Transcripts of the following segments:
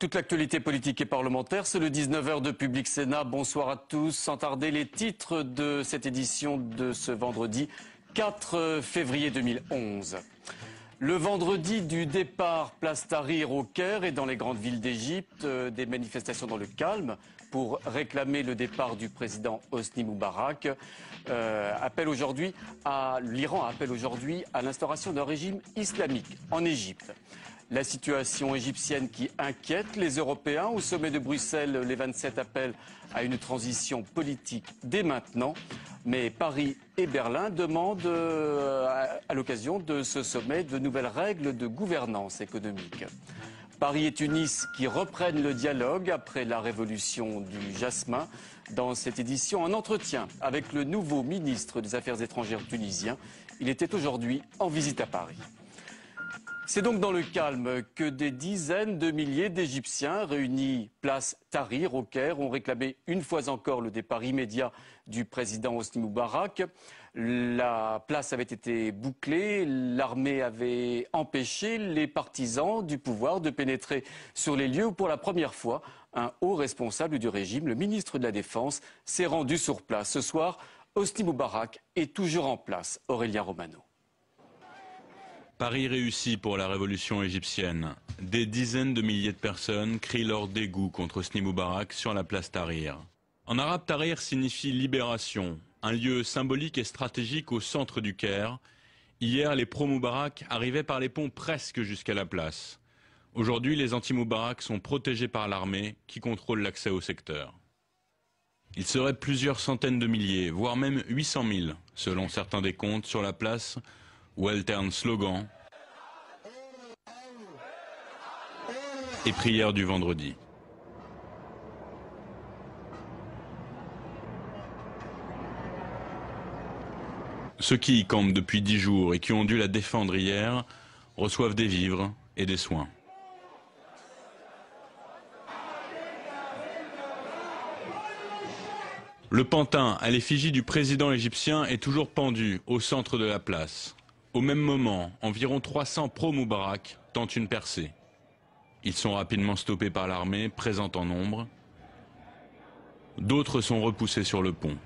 Toute l'actualité politique et parlementaire, c'est le 19h de Public Sénat. Bonsoir à tous. Sans tarder, les titres de cette édition de ce vendredi 4 février 2011. Le vendredi du départ, place Tahrir au Caire et dans les grandes villes d'Égypte, des manifestations dans le calme pour réclamer le départ du président Hosni Moubarak. L'Iran appelle aujourd'hui à l'instauration d'un régime islamique en Égypte. La situation égyptienne qui inquiète les Européens. Au sommet de Bruxelles, les 27 appellent à une transition politique dès maintenant. Mais Paris et Berlin demandent à l'occasion de ce sommet de nouvelles règles de gouvernance économique. Paris et Tunis qui reprennent le dialogue après la révolution du jasmin. Dans cette édition, un entretien avec le nouveau ministre des Affaires étrangères tunisien. Il était aujourd'hui en visite à Paris. C'est donc dans le calme que des dizaines de milliers d'Égyptiens réunis place Tahrir au Caire ont réclamé une fois encore le départ immédiat du président Hosni Moubarak. La place avait été bouclée, l'armée avait empêché les partisans du pouvoir de pénétrer sur les lieux où pour la première fois un haut responsable du régime, le ministre de la Défense, s'est rendu sur place. Ce soir, Hosni Moubarak est toujours en place. Aurélien Romano. Paris réussi pour la révolution égyptienne. Des dizaines de milliers de personnes crient leur dégoût contre Hosni Moubarak sur la place Tahrir. En arabe, Tahrir signifie libération, un lieu symbolique et stratégique au centre du Caire. Hier, les pro-Moubarak arrivaient par les ponts presque jusqu'à la place. Aujourd'hui, les anti-Moubarak sont protégés par l'armée qui contrôle l'accès au secteur. Il serait plusieurs centaines de milliers, voire même 800 000, selon certains décomptes, sur la place où alternent slogans et prières du vendredi. Ceux qui y campent depuis 10 jours et qui ont dû la défendre hier reçoivent des vivres et des soins. Le pantin à l'effigie du président égyptien est toujours pendu au centre de la place. Au même moment, environ 300 pro-Moubarak tentent une percée. Ils sont rapidement stoppés par l'armée, présente en nombre. D'autres sont repoussés sur le pont.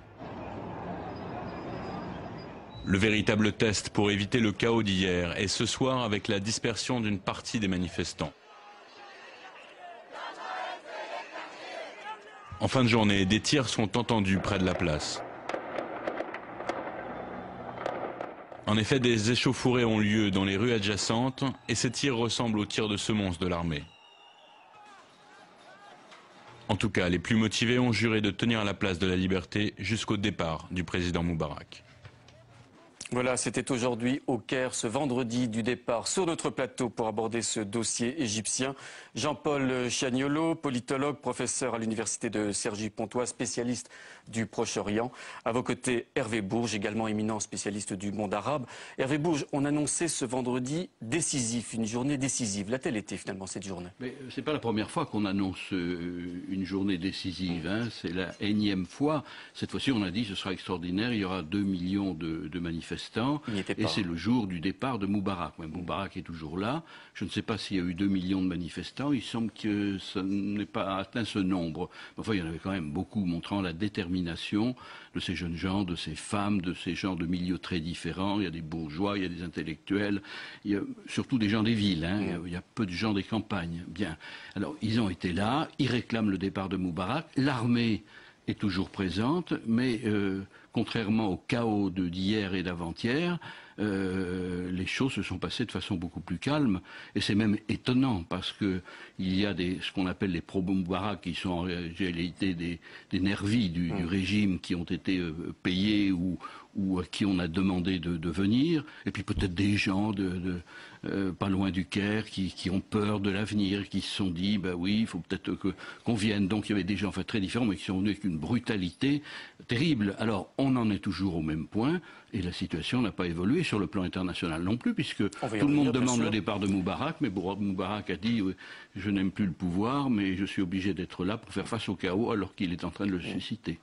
Le véritable test pour éviter le chaos d'hier est ce soir avec la dispersion d'une partie des manifestants. En fin de journée, des tirs sont entendus près de la place. En effet, des échauffourées ont lieu dans les rues adjacentes et ces tirs ressemblent aux tirs de semonce de l'armée. En tout cas, les plus motivés ont juré de tenir la place de la liberté jusqu'au départ du président Moubarak. Voilà, c'était aujourd'hui au Caire, ce vendredi du départ sur notre plateau pour aborder ce dossier égyptien. Jean-Paul Chaniolo, politologue, professeur à l'université de Cergy-Pontoise, spécialiste du Proche-Orient. À vos côtés, Hervé Bourges, également éminent spécialiste du monde arabe. Hervé Bourges, on annonçait ce vendredi décisif, une journée décisive. L'a-t-elle été finalement cette journée? Mais c'est pas la première fois qu'on annonce une journée décisive, hein. C'est la énième fois. Cette fois-ci, on a dit ce sera extraordinaire, il y aura 2 millions de manifestants. Et c'est le jour du départ de Moubarak. Mais Moubarak est toujours là. Je ne sais pas s'il y a eu 2 millions de manifestants. Il semble que ça n'ait pas atteint ce nombre. Enfin, il y en avait quand même beaucoup, montrant la détermination de ces jeunes gens, de ces femmes, de ces gens de milieux très différents. Il y a des bourgeois, il y a des intellectuels, il y a surtout des gens des villes, hein. Il y a peu de gens des campagnes. Bien. Alors, ils ont été là, ils réclament le départ de Moubarak. L'armée est toujours présente, mais contrairement au chaos d'hier et d'avant-hier, les choses se sont passées de façon beaucoup plus calme. Et c'est même étonnant parce que il y a ce qu'on appelle les pro-Moubarak qui sont en réalité des nervis du régime qui ont été payés ou à qui on a demandé de venir. Et puis peut-être des gens pas loin du Caire qui ont peur de l'avenir, qui se sont dit bah oui, il faut peut-être qu'on vienne. Donc il y avait des gens très différents mais qui sont venus avec une brutalité terrible. Alors on en est toujours au même point et la situation n'a pas évolué sur le plan international non plus puisque tout le monde demande le départ de Moubarak, mais Moubarak a dit je n'aime plus le pouvoir mais je suis obligé d'être là pour faire face au chaos alors qu'il est en train de le susciter.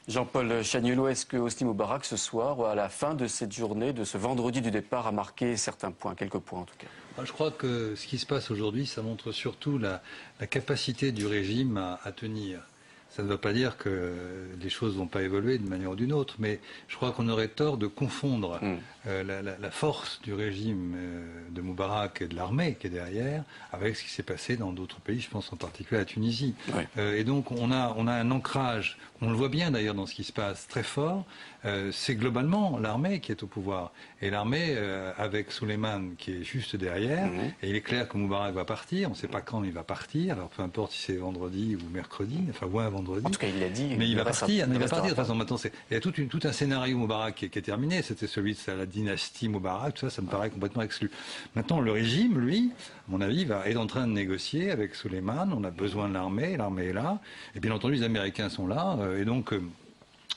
Jean-Paul Chaniolo, est-ce que Hosni Moubarak ce soir, à la fin de cette journée, de ce vendredi du départ, a marqué certains points, quelques points en tout cas? Je crois que ce qui se passe aujourd'hui, ça montre surtout la capacité du régime à tenir. Ça ne veut pas dire que les choses ne vont pas évoluer d'une manière ou d'une autre, mais je crois qu'on aurait tort de confondre la force du régime de Moubarak et de l'armée qui est derrière avec ce qui s'est passé dans d'autres pays, je pense en particulier à la Tunisie. Et donc on a un ancrage, on le voit bien d'ailleurs dans ce qui se passe, très fort. C'est globalement l'armée qui est au pouvoir. Et l'armée, avec Souleymane qui est juste derrière, et il est clair que Moubarak va partir, on ne sait pas quand il va partir, alors peu importe si c'est vendredi ou mercredi, enfin ou un vendredi. En tout cas, il l'a dit. Mais il va partir, il va partir de toute façon. Maintenant, il y a tout un scénario Moubarak qui est terminé, c'était celui de la dynastie Moubarak, tout ça, ça me paraît complètement exclu. Maintenant, le régime, lui, à mon avis, est en train de négocier avec Souleymane, on a besoin de l'armée est là, et bien entendu, les Américains sont là, et donc...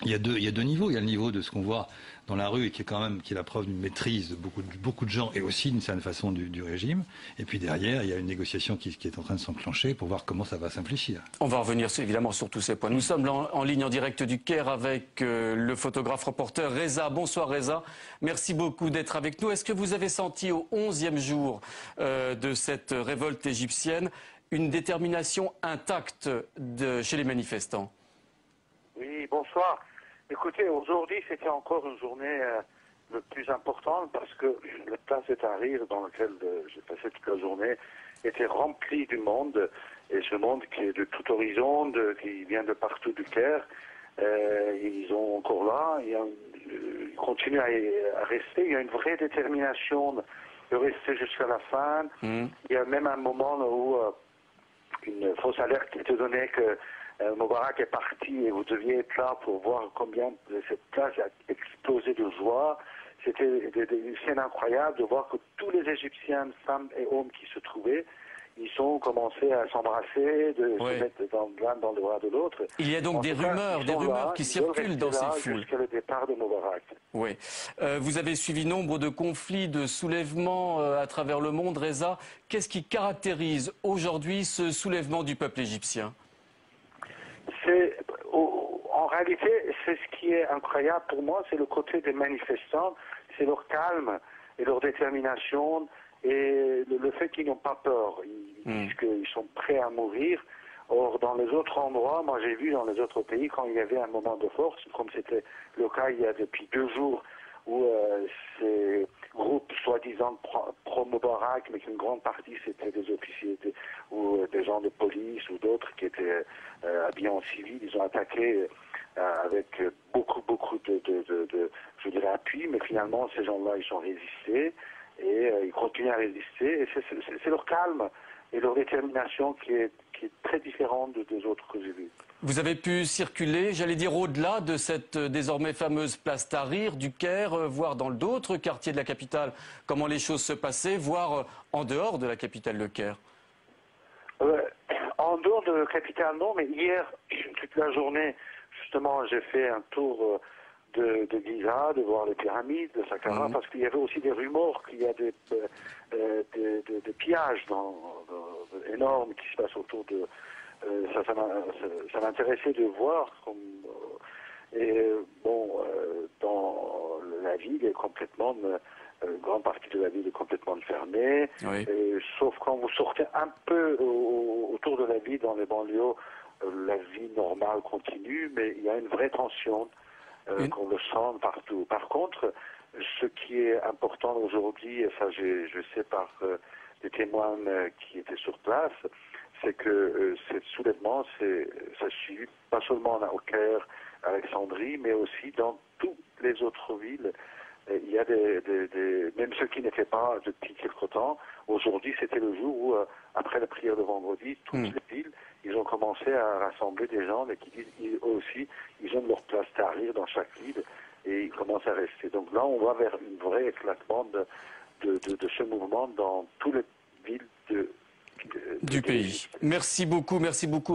Il y a deux niveaux. Il y a le niveau de ce qu'on voit dans la rue et qui est la preuve d'une maîtrise de beaucoup de gens et aussi d'une certaine façon du régime. Et puis derrière, il y a une négociation qui est en train de s'enclencher pour voir comment ça va s'infléchir. On va revenir évidemment sur tous ces points. Nous sommes en ligne en direct du Caire avec le photographe reporter Reza. Bonsoir Reza. Merci beaucoup d'être avec nous. Est-ce que vous avez senti au 11e jour de cette révolte égyptienne une détermination intacte chez les manifestants ? Oui, bonsoir. Écoutez, aujourd'hui, c'était encore une journée le plus importante parce que la place de Tahrir, dans laquelle j'ai passé toute la journée, était remplie du monde. Et ce monde qui est de tout horizon, qui vient de partout du Caire, ils sont encore là. Ils continuent à rester. Il y a une vraie détermination de rester jusqu'à la fin. Il y a même un moment où une fausse alerte était donnée que Moubarak est parti et vous deviez être là pour voir combien cette place a explosé de joie. C'était une scène incroyable de voir que tous les Égyptiens, femmes et hommes qui se trouvaient, ils ont commencé à s'embrasser, de se mettre l'un dans le bras de l'autre. Il y a donc des rumeurs qui circulent dans ces foules. Jusqu'à le départ de Moubarak. Oui. Vous avez suivi nombre de conflits, de soulèvements à travers le monde, Reza. Qu'est-ce qui caractérise aujourd'hui ce soulèvement du peuple égyptien ? En réalité, c'est ce qui est incroyable pour moi, c'est le côté des manifestants, c'est leur calme et leur détermination et le fait qu'ils n'ont pas peur. Ils disent qu'ils sont prêts à mourir. Or, dans les autres endroits, moi j'ai vu dans les autres pays, quand il y avait un moment de force, comme c'était le cas il y a depuis 2 jours, où ces groupes soi-disant pro-Moubarak, mais qu'une grande partie c'était des officiers ou des gens de police ou d'autres qui étaient habillés en civil, ils ont attaqué avec beaucoup de je dirais, appui, mais finalement ces gens-là ils ont résisté et ils continuent à résister et c'est leur calme et leur détermination qui est très différente des autres que j'ai vus. Vous avez pu circuler, j'allais dire, au-delà de cette désormais fameuse place Tahrir du Caire, voir dans d'autres quartiers de la capitale comment les choses se passaient, voire en dehors de la capitale, le Caire. En dehors de la capitale, non, mais hier, toute la journée, justement, j'ai fait un tour de Giza, de voir les pyramides, de Saqqara, parce qu'il y avait aussi des rumeurs qu'il y a des pillages énormes qui se passent autour de... Ça m'intéressait de voir dans la ville est complètement une grande partie de la ville est complètement fermée, sauf quand vous sortez un peu autour de la ville, dans les banlieues, la vie normale continue, mais il y a une vraie tension qu'on le sent partout. Par contre, ce qui est important aujourd'hui, et ça je sais par des témoins qui étaient sur place, c'est que ce soulèvement, ça suit pas seulement au Caire, à Alexandrie, mais aussi dans toutes les autres villes. Il y a même ceux qui n'étaient pas depuis quelque temps, aujourd'hui c'était le jour où, après la prière de vendredi, toutes les villes, ils ont commencé à rassembler des gens, mais qui disent eux aussi, ils ont leur place Tahrir dans chaque ville, et ils commencent à rester. Donc là, on va vers une vraie éclatement de ce mouvement dans toutes les villes du pays. Merci beaucoup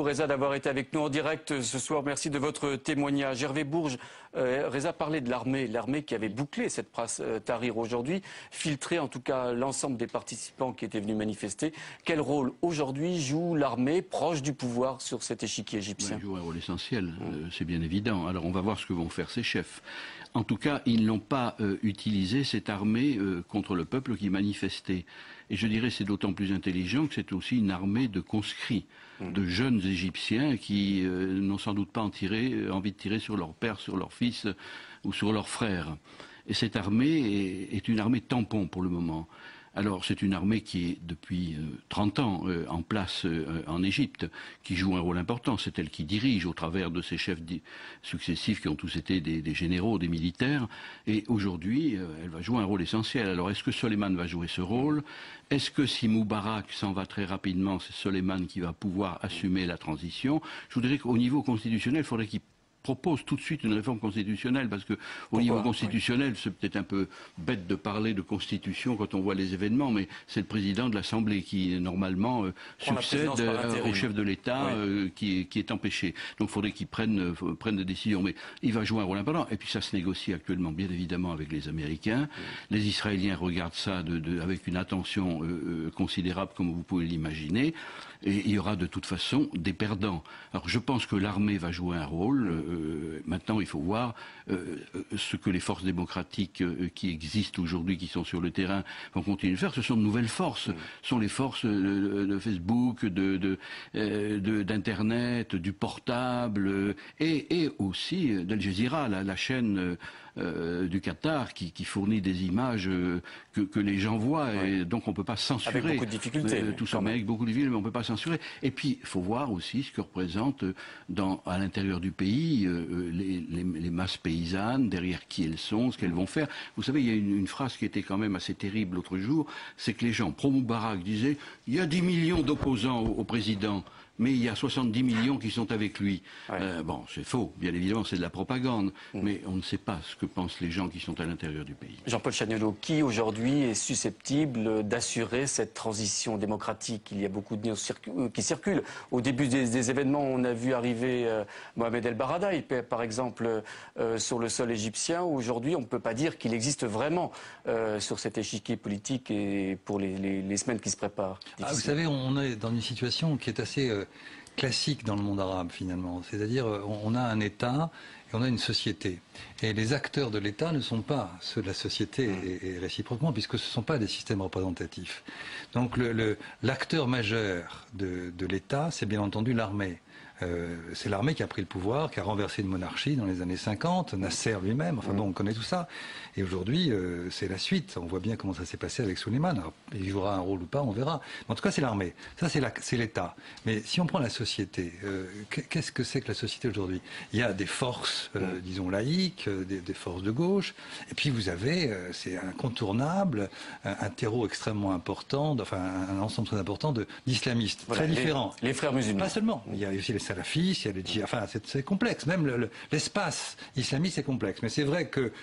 Reza d'avoir été avec nous en direct ce soir. Merci de votre témoignage. Hervé Bourges, Reza parlait de l'armée qui avait bouclé cette place Tahrir aujourd'hui, filtré en tout cas l'ensemble des participants qui étaient venus manifester. Quel rôle aujourd'hui joue l'armée proche du pouvoir sur cet échiquier égyptien? Elle joue un rôle essentiel, c'est bien évident. Alors on va voir ce que vont faire ces chefs. En tout cas, ils n'ont pas utilisé cette armée contre le peuple qui manifestait. Et je dirais c'est d'autant plus intelligent que c'est aussi une armée de conscrits, de jeunes Égyptiens qui n'ont sans doute pas envie de tirer sur leur père, sur leur fils ou sur leurs frères. Et cette armée est une armée tampon pour le moment. Alors c'est une armée qui est depuis 30 ans en place en Égypte, qui joue un rôle important. C'est elle qui dirige au travers de ses chefs successifs qui ont tous été des généraux, des militaires. Et aujourd'hui, elle va jouer un rôle essentiel. Alors est-ce que Soleiman va jouer ce rôle? Est-ce que si Moubarak s'en va très rapidement, c'est Soleiman qui va pouvoir assumer la transition? Je voudrais qu'au niveau constitutionnel, il faudrait qu'il propose tout de suite une réforme constitutionnelle, parce que au niveau constitutionnel, c'est peut-être un peu bête de parler de constitution quand on voit les événements, mais c'est le président de l'Assemblée qui normalement succède au chef de l'État qui est empêché. Donc il faudrait qu'il prenne des décisions, mais il va jouer un rôle important. Et puis ça se négocie actuellement, bien évidemment, avec les Américains. Les Israéliens regardent ça avec une attention considérable, comme vous pouvez l'imaginer. Et il y aura de toute façon des perdants. Alors je pense que l'armée va jouer un rôle. Maintenant, il faut voir ce que les forces démocratiques qui existent aujourd'hui, qui sont sur le terrain, vont continuer de faire. Ce sont de nouvelles forces. Ce sont les forces de Facebook, d'Internet, du portable, et aussi d'Al Jazeera, la chaîne du Qatar qui fournit des images que les gens voient, et donc on ne peut pas censurer. Avec beaucoup de difficultés. Tout ça, mais avec beaucoup de difficultés, mais on ne peut pas censurer. Et puis, il faut voir aussi ce que représente à l'intérieur du pays les masses paysannes, derrière qui elles sont, ce qu'elles vont faire. Vous savez, il y a une phrase qui était quand même assez terrible l'autre jour, c'est que les gens, pro-Moubarak, disaient « il y a 10 millions d'opposants au président ». Mais il y a 70 millions qui sont avec lui. Bon, c'est faux, bien évidemment, c'est de la propagande, mais on ne sait pas ce que pensent les gens qui sont à l'intérieur du pays. Jean-Paul Chagnollo, qui aujourd'hui est susceptible d'assurer cette transition démocratique? Il y a beaucoup de news qui circulent. Au début des événements, on a vu arriver Mohamed El Baradei, par exemple, sur le sol égyptien. Aujourd'hui, on ne peut pas dire qu'il existe vraiment sur cet échiquier politique et pour les semaines qui se préparent. Vous savez, on est dans une situation qui est assez classique dans le monde arabe finalement. C'est-à-dire on a un État et on a une société. Et les acteurs de l'État ne sont pas ceux de la société et réciproquement, puisque ce ne sont pas des systèmes représentatifs. Donc l'acteur majeur de l'État, c'est bien entendu l'armée. C'est l'armée qui a pris le pouvoir, qui a renversé une monarchie dans les années 50, Nasser lui-même, enfin bon, on connaît tout ça. Et aujourd'hui, c'est la suite. On voit bien comment ça s'est passé avec Soleiman. Alors, il jouera un rôle ou pas, on verra. Mais en tout cas, c'est l'armée. Ça, c'est l'État. Mais si on prend la société, qu'est-ce que c'est que la société aujourd'hui? Il y a des forces, disons, laïques, des forces de gauche. Et puis vous avez, c'est incontournable, un terreau extrêmement important, enfin un ensemble très important d'islamistes, très différents. Les frères musulmans. Pas seulement. Il y a aussi les salafistes, il y a les djihadistes. Enfin, c'est complexe. Même l'espace islamiste est complexe. Mais c'est vrai que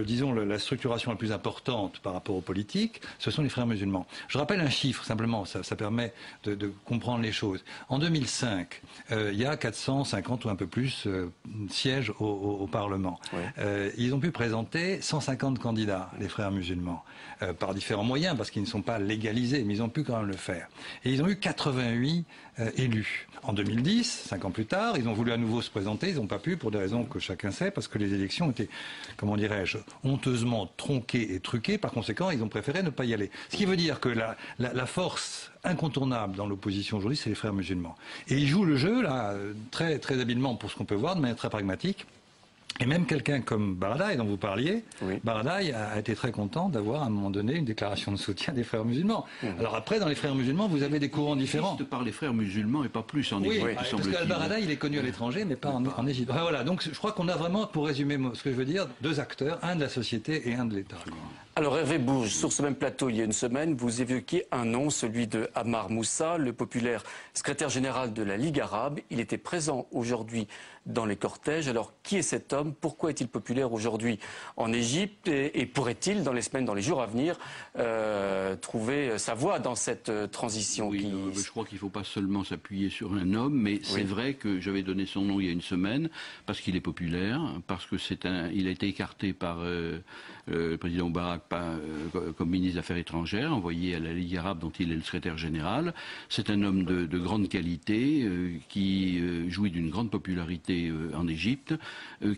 disons, la structuration la plus importante par rapport aux politiques, ce sont les frères musulmans. Je rappelle un chiffre, simplement, ça permet de comprendre les choses. En 2005, il y a 450 ou un peu plus sièges au Parlement. Ils ont pu présenter 150 candidats, les frères musulmans, par différents moyens, parce qu'ils ne sont pas légalisés, mais ils ont pu quand même le faire. Et ils ont eu 88 élus. En 2010, 5 ans plus tard, ils ont voulu à nouveau se présenter, ils n'ont pas pu, pour des raisons que chacun sait, parce que les élections étaient, comment dirais-je, honteusement tronquées et truquées. Par conséquent, ils ont préféré ne pas y aller. Ce qui veut dire que la force incontournable dans l'opposition aujourd'hui, c'est les frères musulmans. Et ils jouent le jeu, là, très, très habilement, pour ce qu'on peut voir, de manière très pragmatique. Et même quelqu'un comme Baradei, dont vous parliez, Baradei a été très content d'avoir à un moment donné une déclaration de soutien des frères musulmans. Alors après, dans les frères musulmans, vous avez des courants différents. Juste par les frères musulmans et pas plus en Égypte. Parce qu'Al-Baradei, il est connu à l'étranger, mais pas en Égypte. Voilà, donc je crois qu'on a vraiment, pour résumer ce que je veux dire, deux acteurs, un de la société et un de l'État. Alors Hervé Bourges, sur ce même plateau il y a une semaine, vous évoquiez un nom, celui de Ammar Moussa, le populaire secrétaire général de la Ligue arabe. Il était présent aujourd'hui dans les cortèges. Alors qui est cet homme? Pourquoi est-il populaire aujourd'hui en Égypte? Et pourrait-il, dans les semaines, dans les jours à venir, trouver sa voie dans cette transition Je crois qu'il ne faut pas seulement s'appuyer sur un homme, mais c'est vrai que j'avais donné son nom il y a une semaine, parce qu'il est populaire, parce que il a été écarté par le président Moubarak Pape comme ministre des Affaires étrangères, envoyé à la Ligue arabe dont il est le secrétaire général. C'est un homme de grande qualité, qui jouit d'une grande popularité en Égypte,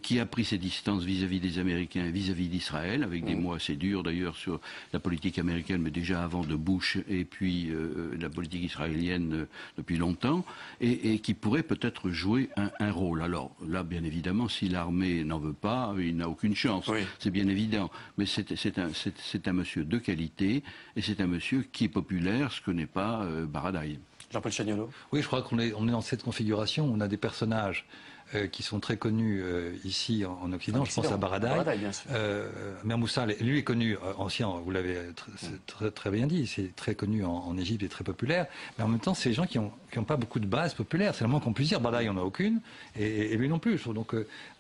qui a pris ses distances vis-à-vis des Américains et vis-à-vis d'Israël, avec des mots assez durs d'ailleurs sur la politique américaine, mais déjà avant de Bush, et puis la politique israélienne depuis longtemps, et qui pourrait peut-être jouer un rôle. Alors là, bien évidemment, si l'armée n'en veut pas, il n'a aucune chance, oui. C'est bien évident. Mais c'est un monsieur de qualité, et c'est un monsieur qui est populaire, ce que n'est pas Baradaï. Jean-Paul Chaniolo. Oui, je crois qu'on est dans cette configuration. On a des personnages qui sont très connus ici en Occident. Je pense à Baradaï. Mir Moussa, lui est connu, ancien, vous l'avez très bien dit, c'est très connu en Égypte et très populaire. Mais en même temps, c'est des gens qui n'ont pas beaucoup de base populaire. C'est le moins qu'on puisse dire. Baradaï, il n'en a aucune, et lui non plus.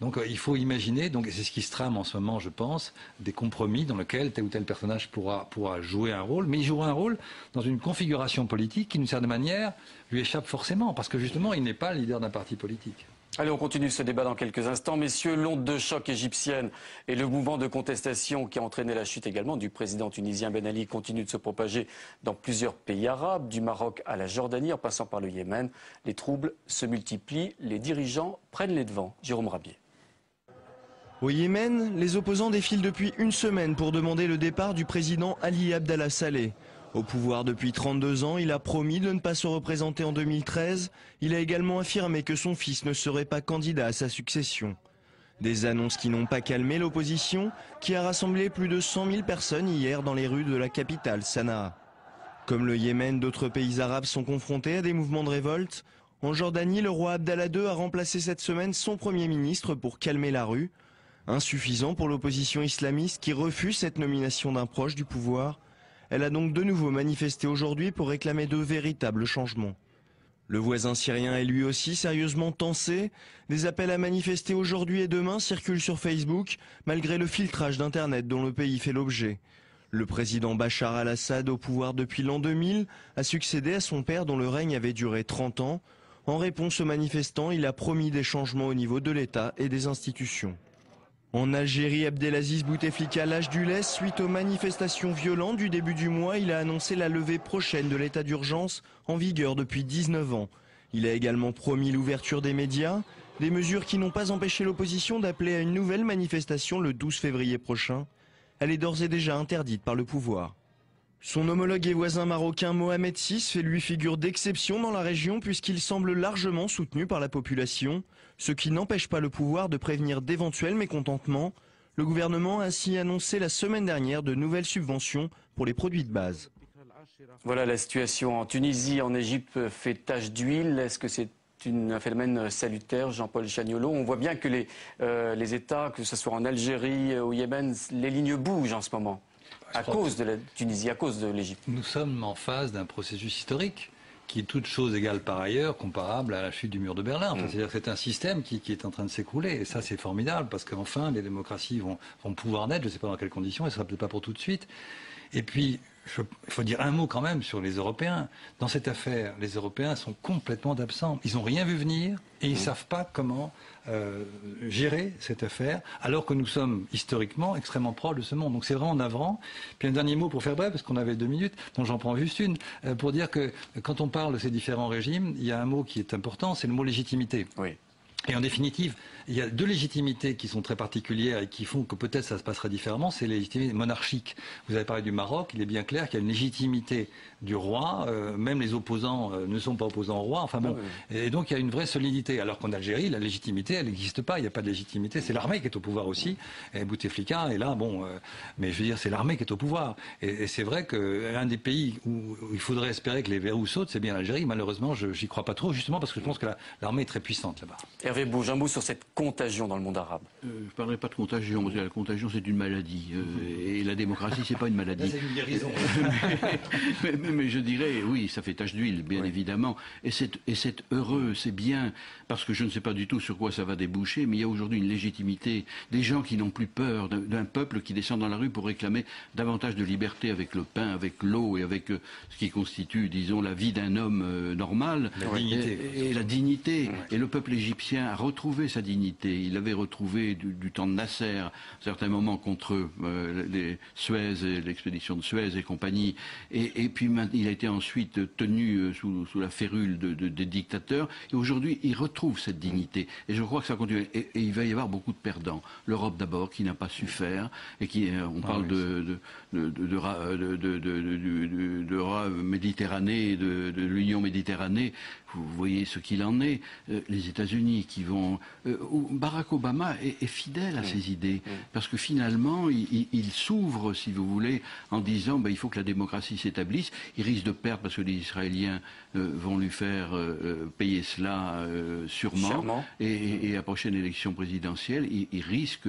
Donc il faut imaginer, et c'est ce qui se trame en ce moment, je pense, des compromis dans lesquels tel ou tel personnage pourra jouer un rôle, mais il jouera un rôle dans une configuration politique qui, d'une certaine manière, lui échappe forcément, parce que justement, il n'est pas leader d'un parti politique. Allez, on continue ce débat dans quelques instants. Messieurs, l'onde de choc égyptienne et le mouvement de contestation qui a entraîné la chute également du président tunisien Ben Ali continue de se propager dans plusieurs pays arabes, du Maroc à la Jordanie, en passant par le Yémen. Les troubles se multiplient, les dirigeants prennent les devants. Jérôme Rabier. Au Yémen, les opposants défilent depuis une semaine pour demander le départ du président Ali Abdallah Saleh. Au pouvoir depuis 32 ans, il a promis de ne pas se représenter en 2013. Il a également affirmé que son fils ne serait pas candidat à sa succession. Des annonces qui n'ont pas calmé l'opposition, qui a rassemblé plus de 100 000 personnes hier dans les rues de la capitale, Sanaa. Comme le Yémen, d'autres pays arabes sont confrontés à des mouvements de révolte. En Jordanie, le roi Abdallah II a remplacé cette semaine son Premier ministre pour calmer la rue. Insuffisant pour l'opposition islamiste qui refuse cette nomination d'un proche du pouvoir. Elle a donc de nouveau manifesté aujourd'hui pour réclamer de véritables changements. Le voisin syrien est lui aussi sérieusement tensé. Des appels à manifester aujourd'hui et demain circulent sur Facebook, malgré le filtrage d'Internet dont le pays fait l'objet. Le président Bachar al-Assad, au pouvoir depuis l'an 2000, a succédé à son père dont le règne avait duré 30 ans. En réponse aux manifestants, il a promis des changements au niveau de l'État et des institutions. En Algérie, Abdelaziz Bouteflika lâche du lest suite aux manifestations violentes du début du mois. Il a annoncé la levée prochaine de l'état d'urgence en vigueur depuis 19 ans. Il a également promis l'ouverture des médias, des mesures qui n'ont pas empêché l'opposition d'appeler à une nouvelle manifestation le 12 février prochain. Elle est d'ores et déjà interdite par le pouvoir. Son homologue et voisin marocain Mohamed VI fait lui figure d'exception dans la région puisqu'il semble largement soutenu par la population, ce qui n'empêche pas le pouvoir de prévenir d'éventuels mécontentements. Le gouvernement a ainsi annoncé la semaine dernière de nouvelles subventions pour les produits de base. Voilà, la situation en Tunisie, en Égypte fait tache d'huile. Est-ce que c'est un phénomène salutaire, Jean-Paul Chaniolo? On voit bien que les États, que ce soit en Algérie, au Yémen, les lignes bougent en ce moment. À cause de la Tunisie, à cause de l'Égypte. Nous sommes en phase d'un processus historique qui est toute chose égale par ailleurs, comparable à la chute du mur de Berlin. Enfin, c'est-à-dire que c'est un système qui est en train de s'écrouler. Et ça, c'est formidable, parce qu'enfin, les démocraties vont pouvoir naître. Je ne sais pas dans quelles conditions, et ce ne sera peut-être pas pour tout de suite. Et puis, il faut dire un mot quand même sur les Européens. Dans cette affaire, les Européens sont complètement absents. Ils n'ont rien vu venir, et ils ne savent pas comment gérer cette affaire, alors que nous sommes historiquement extrêmement proches de ce monde. Donc c'est vraiment navrant. Puis un dernier mot pour faire bref, parce qu'on avait 2 minutes, donc j'en prends juste une, pour dire que quand on parle de ces différents régimes, il y a un mot qui est important, c'est le mot légitimité. Oui. Et en définitive, il y a 2 légitimités qui sont très particulières et qui font que peut-être ça se passerait différemment, c'est la légitimité monarchique. Vous avez parlé du Maroc, il est bien clair qu'il y a une légitimité du roi, même les opposants ne sont pas opposants au roi, enfin bon, et donc il y a une vraie solidité, alors qu'en Algérie, la légitimité, elle n'existe pas, il n'y a pas de légitimité, c'est l'armée qui est au pouvoir aussi, et Bouteflika est là, bon, mais je veux dire, c'est l'armée qui est au pouvoir, et c'est vrai qu'un des pays où il faudrait espérer que les verrous sautent, c'est bien l'Algérie, malheureusement, j'y crois pas trop, justement parce que je pense que l'armée est très puissante là-bas. Hervé Bouge, un mot sur cette contagion dans le monde arabe. Je ne parlerai pas de contagion, parce que la contagion c'est une maladie, et la démocratie c'est pas une maladie. Là, c'est une guérison. mais je dirais, oui, ça fait tache d'huile, bien évidemment, et c'est heureux, c'est bien, parce que je ne sais pas du tout sur quoi ça va déboucher, mais il y a aujourd'hui une légitimité, des gens qui n'ont plus peur, d'un peuple qui descend dans la rue pour réclamer davantage de liberté avec le pain, avec l'eau et avec ce qui constitue, disons, la vie d'un homme normal. La dignité. Et la dignité. Et le peuple égyptien israélien a retrouvé sa dignité. Il avait retrouvé du temps de Nasser, à certains moments contre les Suez et l'expédition de Suez et compagnie. Et puis il a été ensuite tenu sous la férule des dictateurs. Et aujourd'hui, il retrouve cette dignité. Et je crois que ça continue. Et il va y avoir beaucoup de perdants. L'Europe d'abord, qui n'a pas su faire, et qui, on parle de Méditerranée, de l'Union Méditerranée. Vous voyez ce qu'il en est. Les États-Unis qui vont... Barack Obama est fidèle à ses idées, parce que finalement, il s'ouvre, si vous voulez, en disant il faut que la démocratie s'établisse. Il risque de perdre parce que les Israéliens vont lui faire payer cela sûrement. Et à la prochaine élection présidentielle, il risque...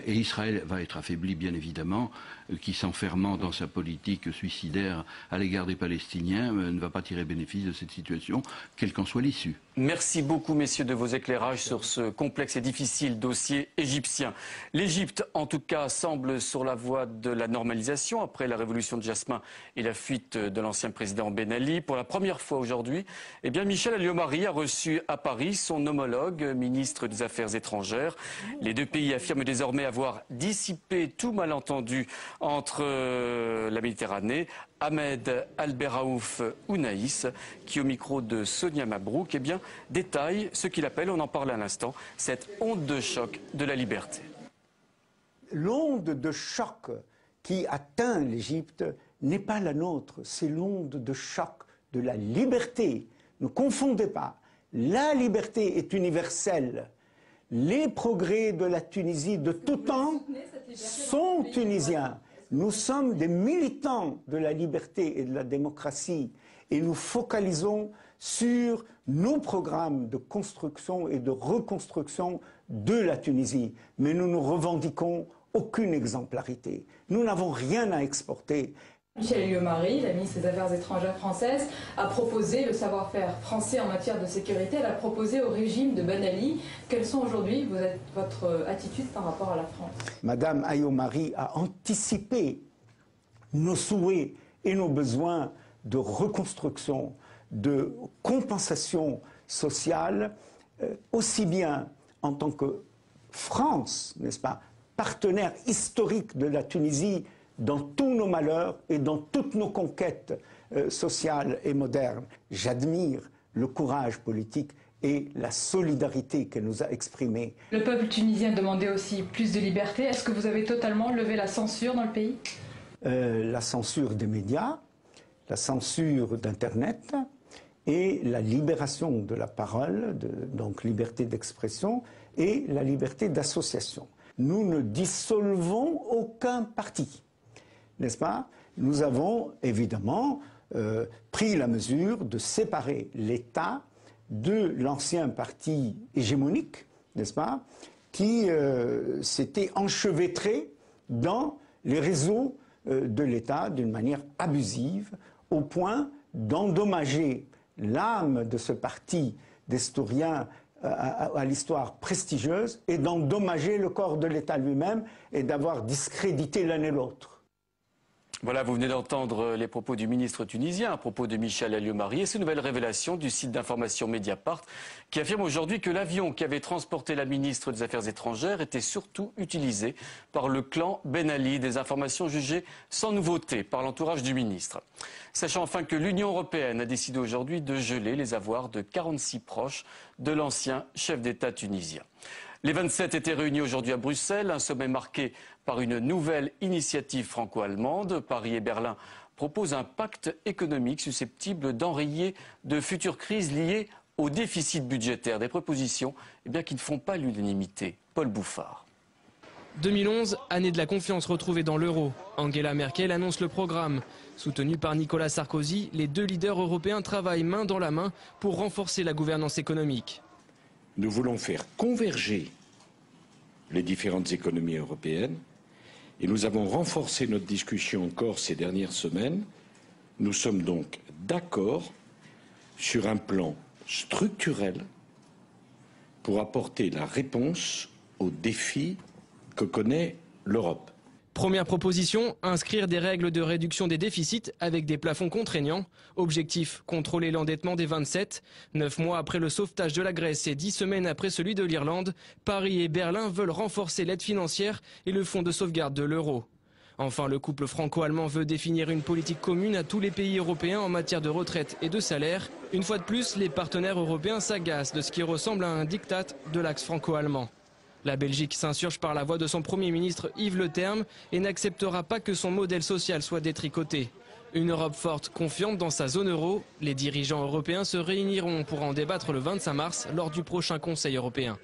Et Israël va être affaibli, bien évidemment, qui s'enfermant dans sa politique suicidaire à l'égard des Palestiniens, ne va pas tirer bénéfice de cette situation, quelle qu'en soit l'issue. Merci beaucoup, messieurs, de vos éclairages sur ce complexe et difficile dossier égyptien. L'Égypte, en tout cas, semble sur la voie de la normalisation après la révolution de Jasmin et la fuite de l'ancien président Ben Ali. Pour la première fois aujourd'hui, Michel Alliot-Marie a reçu à Paris son homologue, ministre des Affaires étrangères. Les deux pays affirment désormais avoir dissipé tout malentendu entre la Méditerranée. Ahmed Al-Beraouf Ounaïs, qui au micro de Sonia Mabrouk, détaille ce qu'il appelle, on en parlait à l'instant, cette onde de choc de la liberté. L'onde de choc qui atteint l'Égypte n'est pas la nôtre, c'est l'onde de choc de la liberté. Ne confondez pas, la liberté est universelle. Les progrès de la Tunisie de tout temps sont tunisiens. Nous sommes des militants de la liberté et de la démocratie et nous focalisons sur nos programmes de construction et de reconstruction de la Tunisie. Mais nous ne revendiquons aucune exemplarité. Nous n'avons rien à exporter. Michel Alliot-Marie, la ministre des Affaires étrangères française, a proposé le savoir-faire français en matière de sécurité. Elle a proposé au régime de Ben Ali. Quelles sont aujourd'hui votre attitude par rapport à la France? Madame Alliot-Marie a anticipé nos souhaits et nos besoins de reconstruction, de compensation sociale, aussi bien en tant que France, n'est-ce pas, partenaire historique de la Tunisie, dans tous nos malheurs et dans toutes nos conquêtes sociales et modernes. J'admire le courage politique et la solidarité qu'elle nous a exprimée. Le peuple tunisien demandait aussi plus de liberté. Est-ce que vous avez totalement levé la censure dans le pays? La censure des médias, la censure d'Internet et la libération de la parole, donc liberté d'expression et la liberté d'association. Nous ne dissolvons aucun parti. N'est-ce pas? Nous avons évidemment pris la mesure de séparer l'État de l'ancien parti hégémonique, n'est-ce pas, qui s'était enchevêtré dans les réseaux de l'État d'une manière abusive, au point d'endommager l'âme de ce parti d'historiens à l'histoire prestigieuse et d'endommager le corps de l'État lui-même et d'avoir discrédité l'un et l'autre. Voilà, vous venez d'entendre les propos du ministre tunisien à propos de Michel Alliot-Marie et ces nouvelles révélations du site d'information Mediapart qui affirme aujourd'hui que l'avion qui avait transporté la ministre des Affaires étrangères était surtout utilisé par le clan Ben Ali, des informations jugées sans nouveauté par l'entourage du ministre. Sachant enfin que l'Union européenne a décidé aujourd'hui de geler les avoirs de 46 proches de l'ancien chef d'État tunisien. Les 27 étaient réunis aujourd'hui à Bruxelles, un sommet marqué par une nouvelle initiative franco-allemande. Paris et Berlin proposent un pacte économique susceptible d'enrayer de futures crises liées au déficit budgétaire. Des propositions qui ne font pas l'unanimité. Paul Bouffard. 2011, année de la confiance retrouvée dans l'euro. Angela Merkel annonce le programme. Soutenu par Nicolas Sarkozy, les deux leaders européens travaillent main dans la main pour renforcer la gouvernance économique. Nous voulons faire converger les différentes économies européennes et nous avons renforcé notre discussion encore ces dernières semaines. Nous sommes donc d'accord sur un plan structurel pour apporter la réponse aux défis que connaît l'Europe. Première proposition, inscrire des règles de réduction des déficits avec des plafonds contraignants. Objectif, contrôler l'endettement des 27. 9 mois après le sauvetage de la Grèce et 10 semaines après celui de l'Irlande, Paris et Berlin veulent renforcer l'aide financière et le fonds de sauvegarde de l'euro. Enfin, le couple franco-allemand veut définir une politique commune à tous les pays européens en matière de retraite et de salaire. Une fois de plus, les partenaires européens s'agacent de ce qui ressemble à un diktat de l'axe franco-allemand. La Belgique s'insurge par la voix de son Premier ministre Yves Le Terme et n'acceptera pas que son modèle social soit détricoté. Une Europe forte, confiante dans sa zone euro, les dirigeants européens se réuniront pour en débattre le 25 mars lors du prochain Conseil européen.